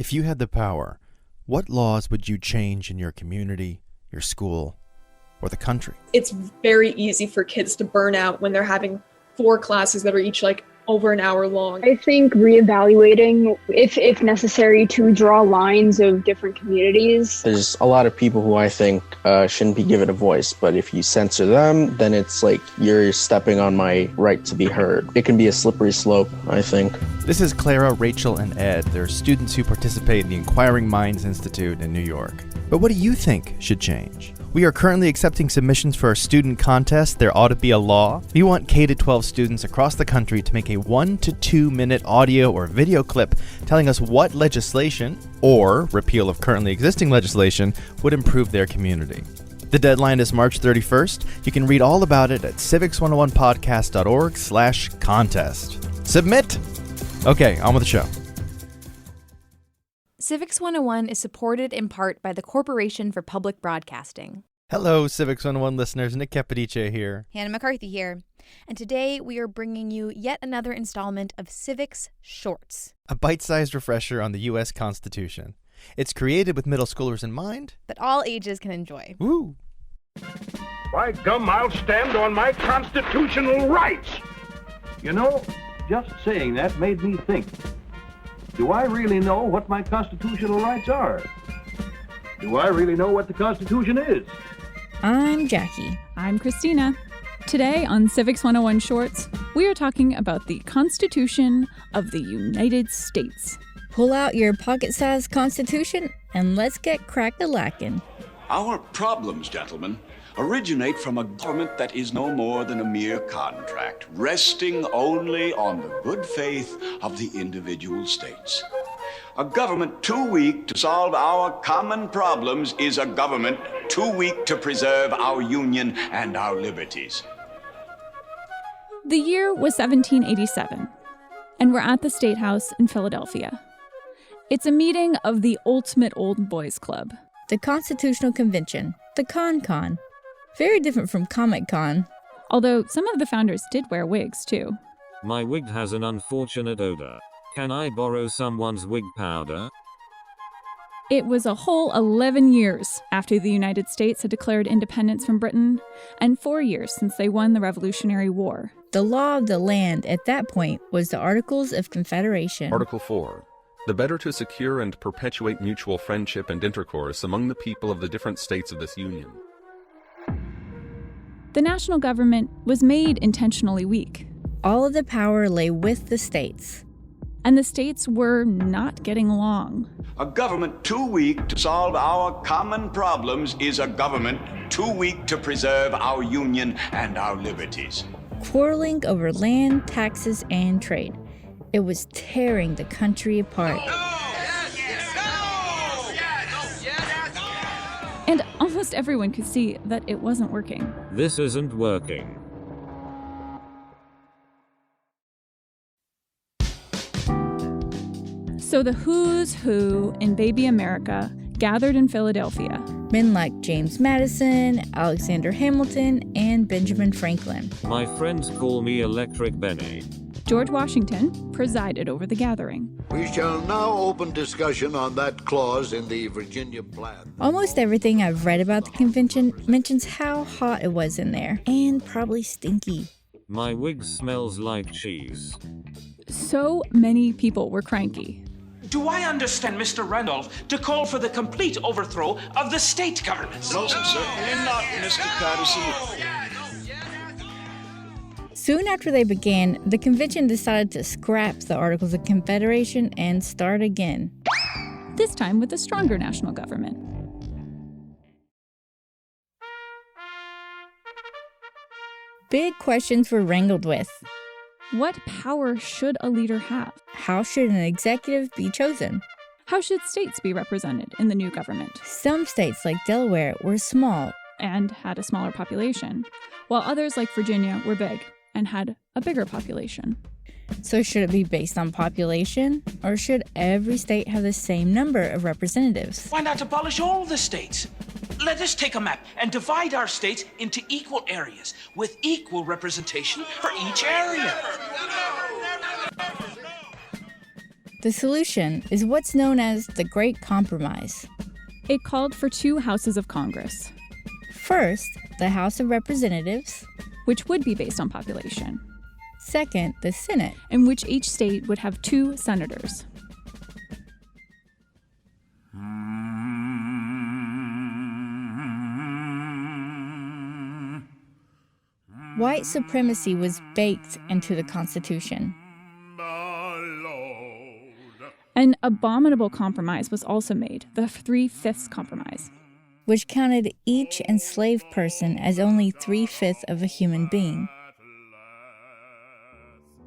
If you had the power, what laws would you change in your community, your school, or the country? It's very easy for kids to burn out when they're having 4 classes that are each like over an hour long. I think reevaluating, if necessary, to draw lines of different communities. There's a lot of people who I think shouldn't be given a voice, but if you censor them, then it's like you're stepping on my right to be heard. It can be a slippery slope, I think. This is Clara, Rachel, and Ed. They're students who participate in the Inquiring Minds Institute in New York. But what do you think should change? We are currently accepting submissions for our student contest, There Ought to Be a Law. We want K-12 students across the country to make a 1 to 2 minute audio or video clip telling us what legislation, or repeal of currently existing legislation, would improve their community. The deadline is March 31st. You can read all about it at civics101podcast.org/contest. Submit! Okay, on with the show. Civics 101 is supported in part by the Corporation for Public Broadcasting. Hello, Civics 101 listeners. Nick Capodice here. Hannah McCarthy here. And today we are bringing you yet another installment of Civics Shorts. A bite-sized refresher on the U.S. Constitution. It's created with middle schoolers in mind, That all ages can enjoy. Woo! By gum, I'll stand on my constitutional rights. You know, just saying that made me think. Do I really know what my constitutional rights are? Do I really know what the Constitution is? I'm Jackie. I'm Christina. Today on Civics 101 Shorts, we are talking about the Constitution of the United States. Pull out your pocket-sized Constitution and let's get crack-a-lackin'. Our problems, gentlemen, originate from a government that is no more than a mere contract, resting only on the good faith of the individual states. A government too weak to solve our common problems is a government too weak to preserve our union and our liberties. The year was 1787, and we're at the State House in Philadelphia. It's a meeting of the ultimate old boys club. The Constitutional Convention, the Con. Very different from Comic-Con. Although some of the founders did wear wigs, too. My wig has an unfortunate odor. Can I borrow someone's wig powder? It was a whole 11 years after the United States had declared independence from Britain, and 4 years since they won the Revolutionary War. The law of the land at that point was the Articles of Confederation. Article 4. The better to secure and perpetuate mutual friendship and intercourse among the people of the different states of this union. The national government was made intentionally weak. All of the power lay with the states. And the states were not getting along. A government too weak to solve our common problems is a government too weak to preserve our union and our liberties. Quarreling over land, taxes, and trade. It was tearing the country apart. And almost everyone could see that it wasn't working. This isn't working. So the who's who in baby America gathered in Philadelphia. Men like James Madison, Alexander Hamilton, and Benjamin Franklin. My friends call me Electric Benny. George Washington presided over the gathering. We shall now open discussion on that clause in the Virginia Plan. Almost everything I've read about the convention mentions how hot it was in there, and probably stinky. My wig smells like cheese. So many people were cranky. Do I understand Mr. Randolph to call for the complete overthrow of the state governments? No, certainly not, Mr. Patterson. Soon after they began, the convention decided to scrap the Articles of Confederation and start again. This time with a stronger national government. Big questions were wrangled with. What power should a leader have? How should an executive be chosen? How should states be represented in the new government? Some states, like Delaware, were small and had a smaller population, while others, like Virginia, were big and had a bigger population. So should it be based on population, or should every state have the same number of representatives? Why not abolish all the states? Let us take a map and divide our states into equal areas with equal representation for each area. The solution is what's known as the Great Compromise. It called for 2 houses of Congress. First, the House of Representatives, which would be based on population. Second, the Senate, in which each state would have 2 senators. White supremacy was baked into the Constitution. An abominable compromise was also made, the 3/5 compromise, which counted each enslaved person as only 3/5 of a human being.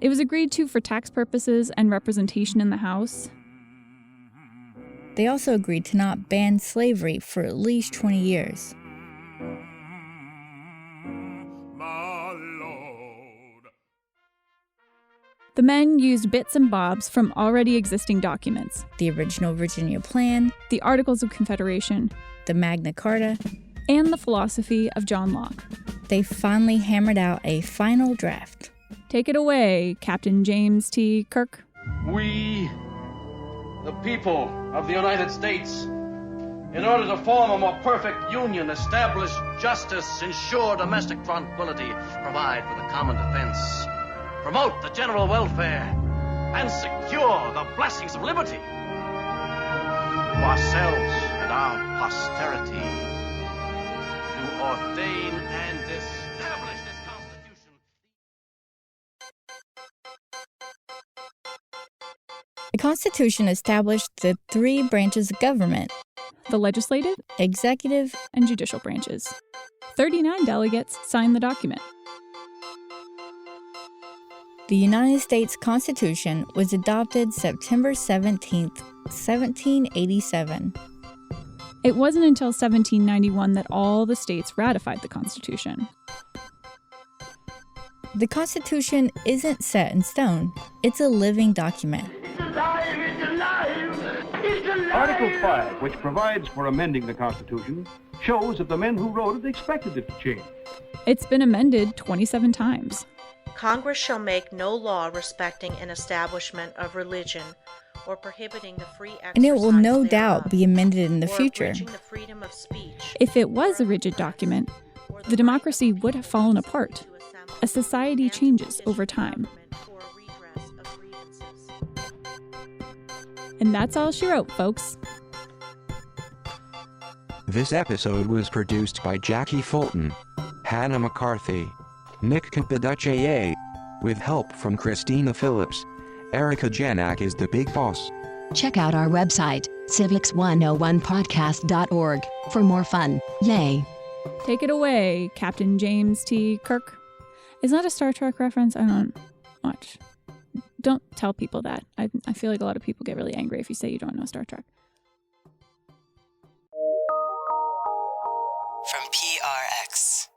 It was agreed to for tax purposes and representation in the House. They also agreed to not ban slavery for at least 20 years. The men used bits and bobs from already existing documents. The original Virginia Plan, the Articles of Confederation, the Magna Carta, and the philosophy of John Locke. They finally hammered out a final draft. Take it away, Captain James T. Kirk. We, the people of the United States, in order to form a more perfect union, establish justice, ensure domestic tranquility, provide for the common defense, promote the general welfare, and secure the blessings of liberty to ourselves and our posterity, to ordain and establish this Constitution. The Constitution established the 3 branches of government: the legislative, executive, and judicial branches. 39 delegates signed the document. The United States Constitution was adopted September 17, 1787. It wasn't until 1791 that all the states ratified the Constitution. The Constitution isn't set in stone. It's a living document. It's alive! It's alive! It's alive! Article 5, which provides for amending the Constitution, shows that the men who wrote it expected it to change. It's been amended 27 times. Congress shall make no law respecting an establishment of religion or prohibiting the free exercise And it will no thereof, doubt be amended in the future. the freedom of speech. If it was a rigid document, the democracy would have fallen apart. A society changes over time. And that's all she wrote, folks. This episode was produced by Jackie Fulton, Hannah McCarthy, Nick Capodice, with help from Christina Phillips. Erica Janak is the big boss. Check out our website, civics101podcast.org, for more fun. Yay! Take it away, Captain James T. Kirk. Is that a Star Trek reference? I don't watch. Don't tell people that. I feel like a lot of people get really angry if you say you don't know Star Trek. From PRX.